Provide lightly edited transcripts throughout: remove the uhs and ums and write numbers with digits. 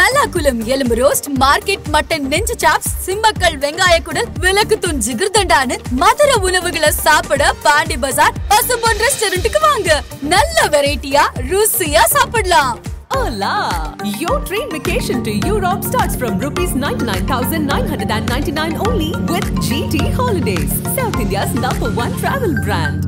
தல்லாக்குளம் எலும்பு roast, market mutton நெஞ்சு chops, Simmakkal வெங்காய குடல், விளக்குத்தூண் ஜிகிர்தண்டான்னு மதுர உணவுகளை சாப்பிட பாண்டி பஜார் பசும்பொன் ரெஸ்டாரண்ட்டுக்கு வாங்க. நல்ல வெரைட்டியா ருசியா சாப்பிடலாம். Hola! Your train vacation to Europe starts from ₹99,999 only with GT Holidays, South India's #1 travel brand.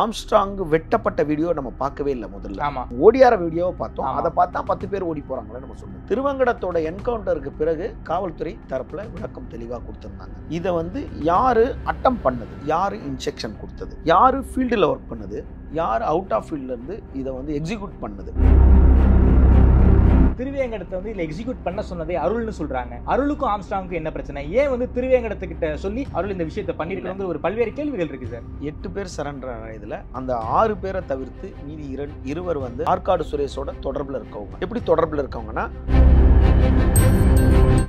Armstrong வெட்டப்பட்ட வீடியோ நம்ம பார்க்கவே இல்லை முதல்ல. ஓடியார வீடியோவை பார்த்தோம். அதை பார்த்தா 10 பேர் ஓடி போறாங்களே நம்ம சொன்னோம். திருவங்கடத்தோட என்கவுண்டருக்கு பிறகு காவல்துறை தரப்புல விளக்கம் தெளிவா கொடுத்திருந்தாங்க. இதை யாரு அட்டம் பண்ணது, யாரு இன்ஸ்ட்ரக்ஷன் கொடுத்தது, யாரு ஃபீல்டில் ஒர்க் பண்ணது, யார் அவுட் ஆஃப் ஃபீல்ட்ல இருந்து இதை எக்ஸிக்யூட் பண்ணது. திருவேங்கடத்தை இதுல எக்ஸிக்யூட் பண்ண சொன்னதே அருள்னு சொல்றாங்க. அருளுக்கும் ஆம்ஸ்ட்ராங்குக்கும் என்ன பிரச்சனை? ஏன் திருவேங்கடத்துக்கிட்ட சொல்லி அருள் இந்த விஷயத்தை பண்ணிருக்கணுங்கிற ஒரு பல்வேறு கேள்விகள் இருக்கு சார். 8 பேர் சரண்டர் ஆனதுல அந்த 6 பேரை தவிர்த்து மீதி இருவர் ஆற்காடு சுரேஷோட தொடர்புல இருக்கவங்க. எப்படி தொடர்புல இருக்கவங்கன்னா,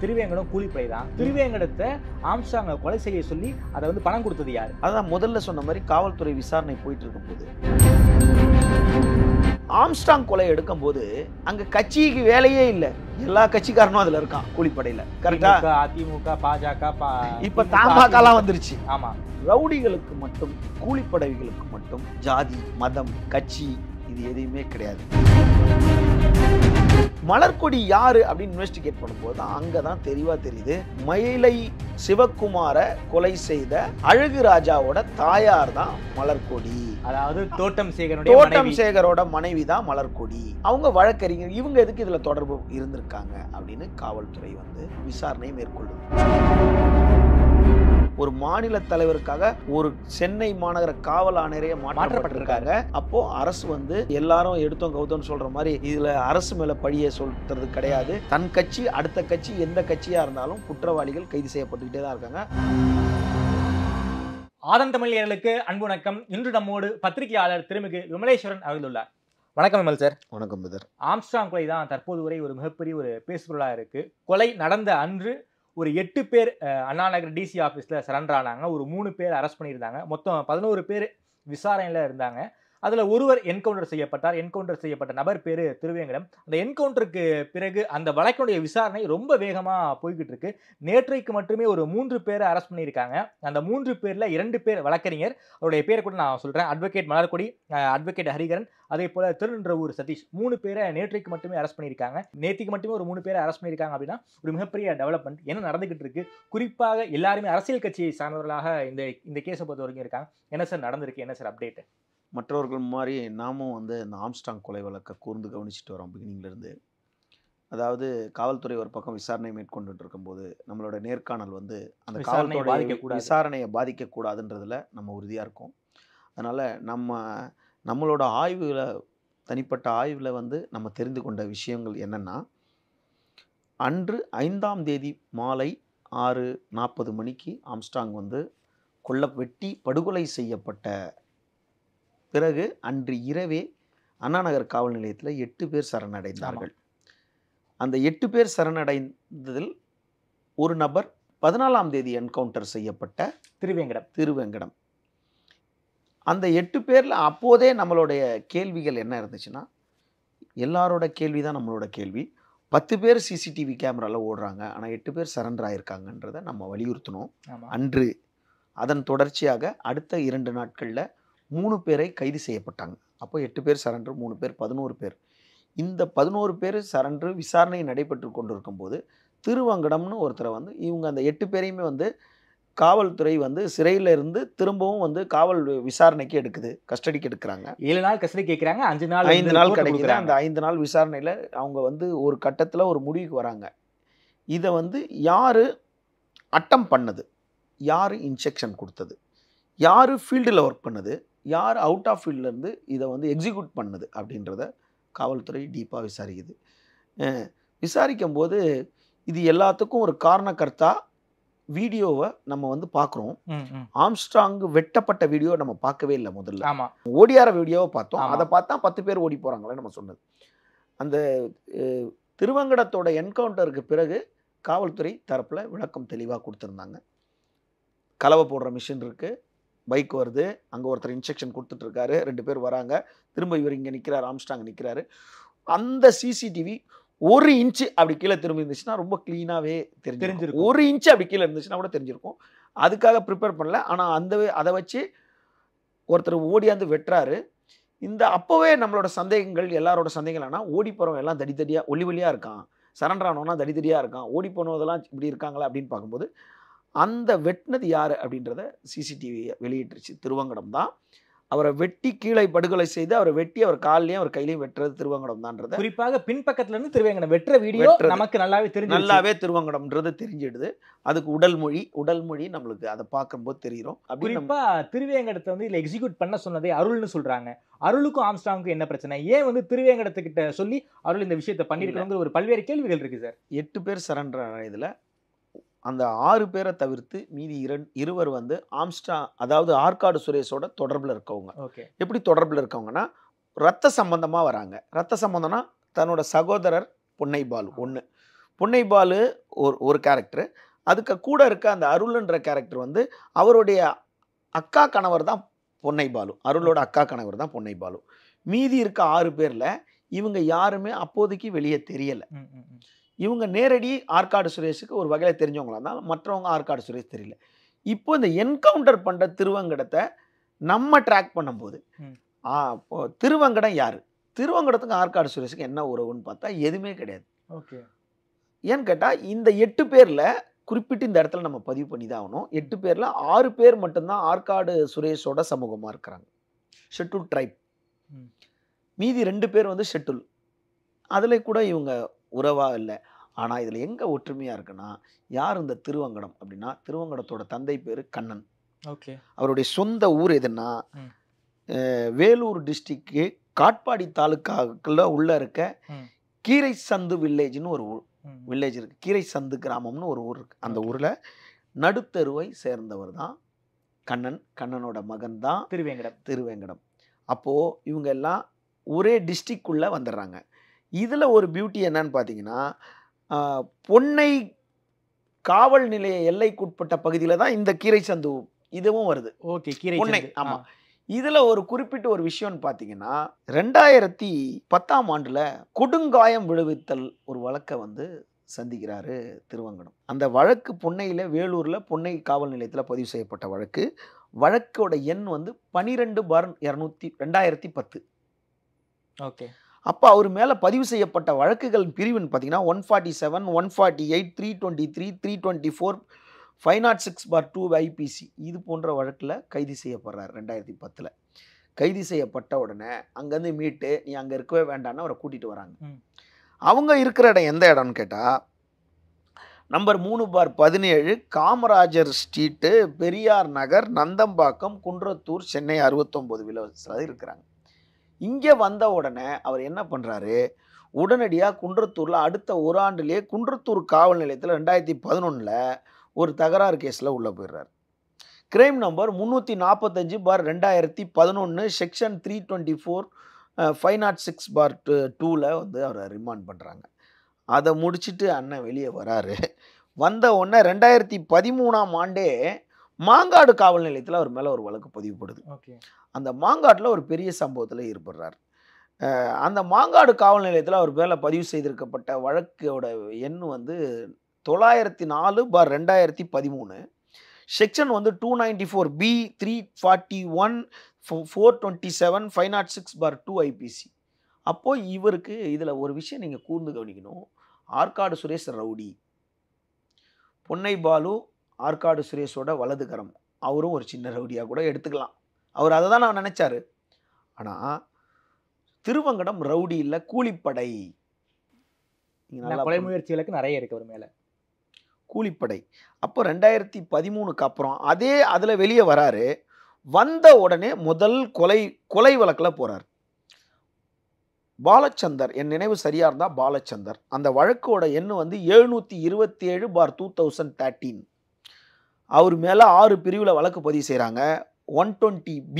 திருவேங்கடம் கூலிப்படை தான். திருவேங்கடத்தை ஆம்ஸ்ட்ராங்க கொலை செய்ய சொல்லி அதை பணம் கொடுத்தது யாரு? அதான் முதல்ல சொன்ன மாதிரி காவல்துறை விசாரணை போயிட்டு இருக்கும் போது ஆம்ஸ்ட்ராங் கொலை எடுக்கும் போது அங்க கட்சிக்கு வேலையே இல்லை. எல்லா கட்சிக்காரனும் அதுல இருக்கான் கூலிப்படையில. கரெக்டா? அதிமுக, பாஜக, இப்ப தமாக எல்லாம் வந்துருச்சு. ஆமா. ரவுடிகளுக்கு மட்டும், கூலிப்படைகளுக்கு மட்டும் ஜாதி, மதம், கட்சி இது எதுவுமே கிடையாது. மலர்கொடி யாரு அப்படின்னு இன்வெஸ்டிகேட் பண்ணும்போது அங்கதான் தெளிவா தெரியுது, மயிலை சிவகுமார கொலை செய்த அழகு ராஜாவோட தாயார் தான் மலர்கொடி. அதாவது தோட்டம் சேகரோட மனைவி தான் மலர்கொடி. அவங்க வழக்கறிஞர். இவங்க எதுக்கு இதுல தொடர்பு இருந்திருக்காங்க அப்படின்னு காவல்துறை விசாரணை மேற்கொள்ளும். ஒரு மாநில தலைவருக்காக ஒரு சென்னை மாநகர காவல் ஆணையரே மாற்றப்பட்டிருக்காங்க. அப்போ அரசு எல்லாரும் எடுத்தோம் கௌதம் சொல்ற மாதிரி இதுல அரசு மேல பழிய சொல்றது கிடையாது. தன் கட்சி, அடுத்த கட்சி, எந்த கட்சியா இருந்தாலும் குற்றவாளிகள் கைது செய்யப்பட்டுக்கிட்டே தான் இருக்காங்க. ஆதன் தமிழர்களுக்கு அன்பு வணக்கம். இன்று நம்மோடு பத்திரிகையாளர் திருமிகு விமலேஸ்வரன் அவர்கள் உள்ளார். வணக்கம் விமல் சார். வணக்கம் பிரதர். ஆம்ஸ்ட்ராங் கொலை தான் தற்போது வரை ஒரு மிகப்பெரிய ஒரு பேசுபொருளா இருக்கு. கொலை நடந்த அன்று ஒரு 8 பேர் அண்ணா நகர் டிசி ஆஃபீஸில் சரண்டர் ஆனாங்க. ஒரு 3 பேர் அரெஸ்ட் பண்ணியிருந்தாங்க. மொத்தம் 11 பேர் விசாரணையில் இருந்தாங்க. அதில் ஒருவர் என்கவுண்டர் செய்யப்பட்டார். என்கவுண்டர் செய்யப்பட்ட நபர் பேர் திருவேங்கடம். அந்த என்கவுண்டருக்கு பிறகு அந்த வழக்கினுடைய விசாரணை ரொம்ப வேகமாக போய்கிட்டு இருக்கு. நேற்றைக்கு மட்டுமே ஒரு 3 பேரை அரெஸ்ட் பண்ணியிருக்காங்க. அந்த 3 பேரில் 2 பேர் வழக்கறிஞர். அவருடைய பேரை கூட நான் சொல்கிறேன். அட்வொகேட் மலர்கொடி, அட்வொகேட் ஹரிகரன், அதே போல் திருநின்றவூர் சதீஷ். 3 பேரை நேற்றைக்கு மட்டுமே அரெஸ்ட் பண்ணியிருக்காங்க. நேற்றுக்கு மட்டுமே ஒரு 3 பேரை அரெஸ்ட் பண்ணியிருக்காங்க. அப்படின்னா ஒரு மிகப்பெரிய டெவலப்மெண்ட் என்ன நடந்துகிட்டு இருக்கு. குறிப்பாக எல்லாருமே அரசியல் கட்சியை சார்ந்தவர்களாக இந்த கேஸை பொறுத்த வரைக்கும் இருக்காங்க. என்ன சார் நடந்திருக்கு, என்ன சார் அப்டேட்? மற்றவர்கள் மாதிரி நாமும் இந்த ஆம்ஸ்ட்ராங் கொலை வழக்கை கூர்ந்து கவனிச்சுட்டு வரோம் பிகினிங்லேருந்து. அதாவது காவல்துறை ஒரு பக்கம் விசாரணை மேற்கொண்டுட்டு இருக்கும்போது நம்மளோட நேர்காணல் அந்த காவல்துறை விசாரணையை பாதிக்கக்கூடாதுன்றதுல நம்ம உறுதியாக இருக்கோம். அதனால் நம்மளோட ஆய்வில், தனிப்பட்ட ஆய்வில் நம்ம தெரிந்து கொண்ட விஷயங்கள் என்னென்னா, அன்று 5ஆம் தேதி மாலை 6:40 மணிக்கு ஆம்ஸ்ட்ராங் வெட்டி படுகொலை செய்யப்பட்ட பிறகு அன்று இரவே அண்ணா நகர் காவல் நிலையத்தில் 8 பேர் சரணடைந்தார்கள். அந்த 8 பேர் சரணடைந்ததில் ஒரு நபர் 14ஆம் தேதி என்கவுண்டர் செய்யப்பட்ட திருவேங்கடம். அந்த 8 பேரில் அப்போதே நம்மளுடைய கேள்விகள் என்ன இருந்துச்சுன்னா, எல்லாரோட கேள்வி தான் நம்மளோட கேள்வி. 10 பேர் சிசிடிவி கேமராவில் ஓடுறாங்க, ஆனால் 8 பேர் சரண்டர் ஆகியிருக்காங்கன்றதை நம்ம வலியுறுத்தினோம் அன்று. அதன் தொடர்ச்சியாக அடுத்த 2 நாட்களில் 3 பேரை கைது செய்யப்பட்டாங்க. அப்போ 8 பேர் சரண்டர், 3 பேர், 11 பேர். இந்த 11 பேர் சரண்டர் விசாரணை நடைபெற்று கொண்டிருக்கும் போது திருவங்கடம்னு ஒருத்தரை இவங்க அந்த 8 பேரையுமே காவல்துறை சிறையில் இருந்து திரும்பவும் காவல் விசாரணைக்கு எடுக்குது, கஸ்டடிக்கு எடுக்கிறாங்க. 7 நாள் கஸ்டடி கேட்குறாங்க, 5 நாள் கிடைக்குது. அந்த 5 நாள் விசாரணையில் அவங்க ஒரு கட்டத்தில் ஒரு முடிவுக்கு வராங்க. இதை யார் அட்டம் பண்ணது, யார் இன்ஸ்ட்ரக்ஷன் கொடுத்தது, யார் ஃபீல்டில் ஒர்க் பண்ணது, யார் அவுட் ஆஃப் ஃபீல்ட்லேருந்து இதை எக்ஸிக்யூட் பண்ணுது அப்படின்றத காவல்துறை டீப்பாக விசாரிக்குது. விசாரிக்கும் போது இது எல்லாத்துக்கும் ஒரு காரணக்கர்த்தா வீடியோவை நம்ம பார்க்குறோம். ஆம்ஸ்ட்ராங் வெட்டப்பட்ட வீடியோ நம்ம பார்க்கவே இல்லை முதல்ல. ஓடியார வீடியோவை பார்த்தோம். அதை பார்த்தா 10 பேர் ஓடி போகிறாங்களே நம்ம சொன்னது. அந்த திருவங்கடத்தோட என்கவுண்டருக்கு பிறகு காவல்துறை தரப்பில் விளக்கம் தெளிவாக கொடுத்துருந்தாங்க. கலவை போடுற மிஷின் இருக்குது, பைக் வருது, அங்கே ஒருத்தர் இன்ஸ்ட்ரக்ஷன் கொடுத்துட்ருக்காரு, 2 பேர் வராங்க, திரும்ப இவர் இங்கே நிற்கிறார், ஆம்ஸ்ட்ராங் நிற்கிறாரு. அந்த சிசிடிவி 1 இன்ச்சு அப்படி கீழே திரும்பி இருந்துச்சுன்னா ரொம்ப க்ளீனாகவே தெரிஞ்சிருக்கும். 1 இன்ச்சு அப்படி கீழே இருந்துச்சுன்னா கூட தெரிஞ்சிருக்கும். அதுக்காக ப்ரிப்பேர் பண்ணல. ஆனால் அதை வச்சு ஒருத்தர் ஓடியாந்து வெட்டுறாரு. அப்போவே நம்மளோட சந்தேகங்கள், எல்லாரோட சந்தேகங்கள் ஆனால் ஓடி போகிறவங்க எல்லாம் தடித்தடியாக ஒளிவலியாக இருக்கான், சரண்டர் ஆனவனா தடித்தடியாக இருக்கான், ஓடி போனதெல்லாம் இப்படி இருக்காங்களா அப்படின்னு பார்க்கும்போது அந்த வெட்டினது யார் அப்படின்றத சிசிடிவி வெளியிட்டுருச்சு. திருவங்கடம் தான். அவரை வெட்டி கீழே படுகொலை செய்து அவரை வெட்டி அவர் காலையும் அவர் கையிலையும் வெட்டுறது திருவங்கடம் தான்ன்றத குறிப்பாக பின்பக்கத்துல இருந்து திருவேங்கடம் வெட்டுற வீடியோ நமக்கு நல்லாவே திருவங்கடம்ன்றது தெரிஞ்சிடுது. அதுக்கு உடல் மொழி நம்மளுக்கு அதை பார்க்கும்போது தெரியும். குறிப்பா திருவேங்கடத்தை வந்து இதுல எக்ஸிக்யூட் பண்ண சொன்னதே அருள்னு சொல்றாங்க. அருளுக்கும் ஆம்ஸ்ட்ராங்குக்கும் என்ன பிரச்சனை? ஏன் வந்து திருவேங்கடத்துக்கிட்ட சொல்லி அருள் இந்த விஷயத்தை பண்ணிருக்கணுங்கிற ஒரு பல்வேறு கேள்விகள் இருக்கு சார். 8 பேர் சரண்டர் இதுல அந்த 6 பேரை தவிர்த்து மீதி இருவர் வந்து ஆம்ஸ்ட்ராங், அதாவது ஆற்காடு சுரேஷோட தொடர்பில் இருக்கவங்க. எப்படி தொடர்பில் இருக்கவங்கன்னா ரத்த சம்பந்தமா வராங்க. ரத்த சம்பந்தம்னா தன்னோட சகோதரர் பொன்னைபாலு ஒன்று, பொன்னைபாலு ஒரு கேரக்டர். அதுக்கு கூட இருக்க அந்த அருள்ன்ற கேரக்டர் வந்து அவருடைய அக்கா கணவர் தான் பொன்னைபாலு. அருளோட அக்கா கணவர் தான் பொன்னைபாலு. மீதி இருக்க 6 பேர்ல இவங்க யாருமே அப்போதைக்கு வெளியே தெரியல. இவங்க நேரடி ஆற்காடு சுரேஷுக்கு ஒரு வகையில் தெரிஞ்சவங்களா இருந்தாலும் மற்றவங்க ஆற்காடு சுரேஷ் தெரியல. இப்போ இந்த என்கவுண்டர் பண்ணுற திருவங்கடத்தை நம்ம ட்ராக் பண்ணும்போது திருவங்கடம் யார், திருவங்கடத்துக்கு ஆற்காடு சுரேஷுக்கு என்ன உறவுன்னு பார்த்தா எதுவுமே கிடையாது. ஏன்னு கேட்டால் இந்த 8 பேரில் குறிப்பிட்டு இந்த இடத்துல நம்ம பதிவு பண்ணி தான் ஆகணும். 8 பேரில் 6 பேர் மட்டும்தான் ஆற்காடு சுரேஷோட சமூகமாக இருக்கிறாங்க, ஷெட்யூல் ட்ரைப். மீதி 2 பேர் வந்து ஷெட்யூல், அதில் கூட இவங்க உறவாக இல்லை. ஆனால் இதில் எங்கே ஒற்றுமையாக இருக்குன்னா யார் இந்த திருவங்கடம் அப்படின்னா திருவங்கடத்தோட தந்தை பேர் கண்ணன். அவருடைய சொந்த ஊர் எதுன்னா வேலூர் டிஸ்ட்ரிக்ட் காட்பாடி தாலுக்காக்குள்ள உள்ள இருக்க கீரை சந்து வில்லேஜ்னு ஒரு வில்லேஜ் இருக்கு. கீரை சந்து கிராமம்னு ஒரு ஊர் இருக்கு. அந்த ஊரில் நடுத்தருவை சேர்ந்தவர் தான் கண்ணன். கண்ணனோட மகன் தான் திருவேங்கடம். அப்போது இவங்க எல்லாம் ஒரே டிஸ்ட்ரிக்ட்குள்ளே வந்துடுறாங்க. இதில் ஒரு பியூட்டி என்னன்னு பார்த்தீங்கன்னா பொன்னை காவல் நிலைய எல்லைக்குட்பட்ட பகுதியில் தான் இந்த கீரை சந்து இதுவும் வருது. பொன்னை. ஆமாம். இதில் ஒரு குறிப்பிட்ட ஒரு விஷயம்னு பார்த்தீங்கன்னா 2010ஆம் ஆண்டில் கொடுங்காயம் விடுவித்தல் ஒரு வழக்கை வந்து சந்திக்கிறாரு திருவங்கடம். அந்த வழக்கு பொன்னையில் வேலூரில் பொன்னை காவல் நிலையத்தில் பதிவு செய்யப்பட்ட வழக்கு. வழக்கோட எண் வந்து 12/2010. அப்போ அவர் மேலே பதிவு செய்யப்பட்ட வழக்குகள் பிரிவுன்னு பார்த்தீங்கன்னா 147, 148, 323, 324, 506/2 IPC இது போன்ற வழக்கில் கைது செய்யப்படுறார். 2010 கைது செய்யப்பட்ட உடனே அங்கேருந்து மீட்டு நீ அங்கே இருக்கவே வேண்டான்னு அவரை கூட்டிகிட்டு வராங்க. அவங்க இருக்கிற இடம் எந்த இடம்னு கேட்டால் நம்பர் 3/17 காமராஜர் ஸ்ட்ரீட்டு, பெரியார் நகர், நந்தம்பாக்கம், குன்றத்தூர், சென்னை 69 விலவசில் இருக்கிறாங்க. இங்கே வந்த உடனே அவர் என்ன பண்ணுறாரு, உடனடியாக குன்றத்தூரில் அடுத்த ஒரு ஆண்டுலேயே குன்றத்தூர் காவல் நிலையத்தில் 2011 ஒரு தகராறு கேஸில் உள்ளே போயிடுறார். கிரைம் நம்பர் 345/2011 செக்ஷன் 324 506/2 வந்து அவரை ரிமாண்ட் பண்ணுறாங்க. அதை முடிச்சுட்டு அண்ணன் வெளியே வராரு. வந்த உடனே 2013ஆம் ஆண்டே மாங்காடு காவல் நிலையத்தில் அவர் மேலே ஒரு வழக்கு பதிவுப்படுது. அந்த மாங்காட்டில் ஒரு பெரிய சம்பவத்தில் ஈடுபடுறார். அந்த மாங்காடு காவல் நிலையத்தில் அவர் மேலே பதிவு செய்திருக்கப்பட்ட வழக்கோட எண் வந்து 904/2013. செக்ஷன் வந்து 294B, 341, 427, 506/2 IPC. அப்போது இவருக்கு இதில் ஒரு விஷயம் நீங்கள் கூர்ந்து கவனிக்கணும். ஆற்காடு சுரேஷ் ரவுடி, பொன்னைபாலு ஆற்காடு சுரேஷோட வலதுகரம், அவரும் ஒரு சின்ன ரவுடியாக கூட எடுத்துக்கலாம். அவர் அதை தான் நான் நினச்சாரு. ஆனால் திருவங்கடம் ரவுடி இல்லை, கூலிப்படை. கொலை முயற்சிகளுக்கு நிறைய இருக்கு அவர் மேலே. கூலிப்படை. அப்போ 2013க்கு அப்புறம் அதில் வெளியே வராரு. வந்த உடனே முதல் கொலை வழக்கில் போகிறார். பாலச்சந்தர், என் நினைவு சரியாக இருந்தால் பாலச்சந்தர். அந்த வழக்கோட எண் வந்து 727/2013. அவர் மேலே 6 பிரிவில் வழக்கு பதிவு செய்கிறாங்க. 120B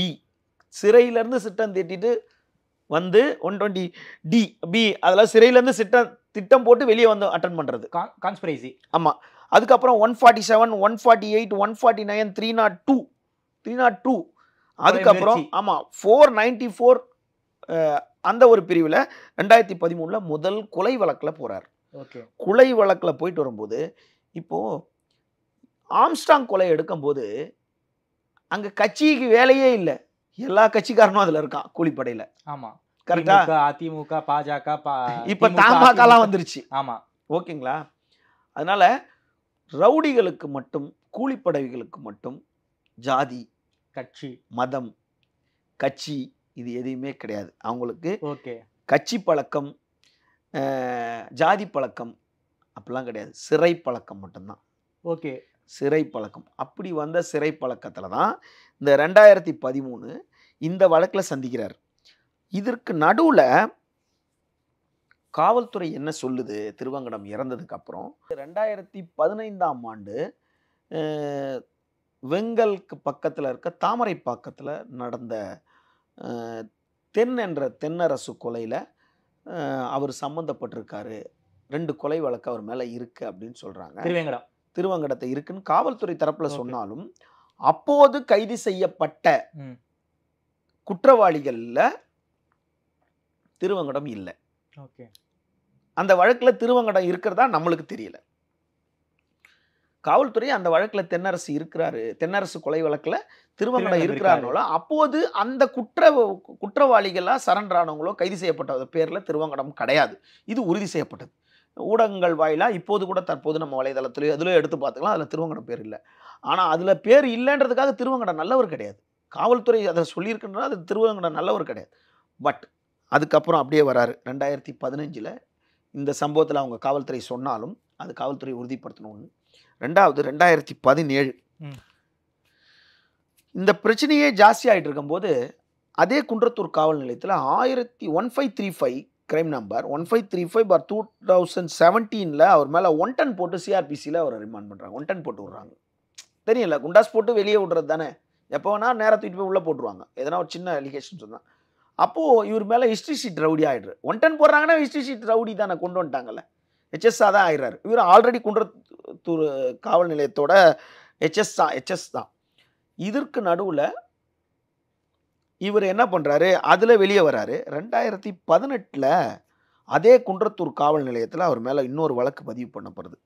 சிறையிலேருந்து சிட்டம் திட்டிட்டு வந்து 120D அதெல்லாம் சிறையிலேருந்து திட்டம் போட்டு வெளியே வந்து அட்டன் பண்ணுறது கான்ஸ்பிரசி. ஆமாம். அதுக்கப்புறம் 147, 148, 149, 302. அதுக்கப்புறம் ஆமாம் 494 அந்த ஒரு பிரிவில் 2013 முதல் கொலை வழக்கில் போகிறார். ஓகே. கொலை வழக்கில் போயிட்டு வரும்போது இப்போது ஆம்ஸ்ட்ராங் கொலை எடுக்கும்போது அங்கே கட்சிக்கு வேலையே இல்லை, எல்லா கட்சிக்காரனும் அதில் இருக்கான் கூலிப்படையில். ஆமா. கரெக்டா? அதிமுக, பாஜக, இப்போ தமாகலாம் வந்துருச்சு. ஆமா. ஓகேங்களா? அதனால ரவுடிகளுக்கு மட்டும், கூலிப்படைகளுக்கு மட்டும் ஜாதி, கட்சி, மதம், கட்சி இது எதுவுமே கிடையாது. அவங்களுக்கு ஓகே, கட்சி பழக்கம், ஜாதி பழக்கம் அப்படிலாம் கிடையாது. சிறை பழக்கம் மட்டும்தான். ஓகே. சிறை பழக்கம். அப்படி வந்த சிறை பழக்கத்தில் தான் இந்த 2013 இந்த வழக்கில் சந்திக்கிறார். இதற்கு நடுவில் காவல்துறை என்ன சொல்லுது? திருவங்கடம் இறந்ததுக்கு அப்புறம் 2015ஆம் ஆண்டு வெங்கலுக்கு பக்கத்தில் இருக்க தாமரைப்பாக்கத்தில் நடந்த தென்னரசு கொலையில் அவர் சம்மந்தப்பட்டிருக்காரு. 2 கொலை வழக்கு அவர் மேலே இருக்கு அப்படின்னு சொல்கிறாங்க. திருவங்கடத்தை இருக்குன்னு காவல்துறை தரப்பில் சொன்னாலும் அப்போது கைது செய்யப்பட்ட குற்றவாளிகளில் திருவங்கடம் இல்லை. அந்த வழக்கில் திருவங்கடம் இருக்கிறதா நம்மளுக்கு தெரியல. காவல்துறை அந்த வழக்கில் தென்னரசு இருக்கிறாரு, தென்னரசு கொலை வழக்கில் திருவங்கடம் இருக்கிறாருனால அப்போது அந்த குற்றவாளிகளாக சரண்டர் ஆனவங்களோ கைது செய்யப்பட்ட பேரில் திருவங்கடம் கிடையாது. இது உறுதி செய்யப்பட்டது ஊடகங்கள் வாயிலாக. இப்போது கூட தற்போது நம்ம வலைதளத்திலேயோ அதில் எடுத்து பார்த்துக்கலாம், அதில் திருவங்கடம் பேர் இல்லை. ஆனால் அதில் பேர் இல்லைன்றதுக்காக திருவங்கடம் நல்லவர் கிடையாது. காவல்துறை அதை சொல்லியிருக்குன்னா அது திருவங்கடம் நல்லவர் கிடையாது. பட் அதுக்கப்புறம் அப்படியே வராரு. 2015 இந்த சம்பவத்தில் அவங்க காவல்துறை சொன்னாலும் அது காவல்துறை உறுதிப்படுத்தணும்னு. ரெண்டாவது 2017 இந்த பிரச்சனையே ஜாஸ்தி ஆகிட்டு இருக்கும்போது அதே குன்றத்தூர் காவல் நிலையத்தில் 1535 கிரைம் நம்பர் 1535/2017 அவர் மேலே 110 போட்டு சிஆர்பிசியில் அவரை ரிமாண்ட் பண்ணுறாங்க. 110 போட்டு விட்றாங்க. தெரியல, குண்டாஸ் போட்டு வெளியே விடுறது தானே, எப்போ வேணால் நேராக தூக்கிட்டு போய் உள்ளே போட்டுருவாங்க எதனா ஒரு சின்ன அலிகேஷன் சொன்னால். அப்போது இவர் மேலே ஹிஸ்ட்ரி ஷீட் ரவுடி ஆகிடுரு. 110 போடுறாங்கன்னா ஹிஸ்ட்ரி ஷீட் ரவுடி தானே கொண்டு வந்துட்டாங்கல்ல, ஹெச்எஸ்ஸாக தான் ஆயிடுறாரு. இவர் ஆல்ரெடி குன்றத்தூர் காவல் நிலையத்தோட ஹெச்எஸ் தான். இதற்கு நடுவில் இவர் என்ன பண்ணுறாரு, அதில் வெளியே வராரு. 2018 அதே குன்றத்தூர் காவல் நிலையத்தில் அவர் மேலே இன்னொரு வழக்கு பதிவு பண்ணப்படுது.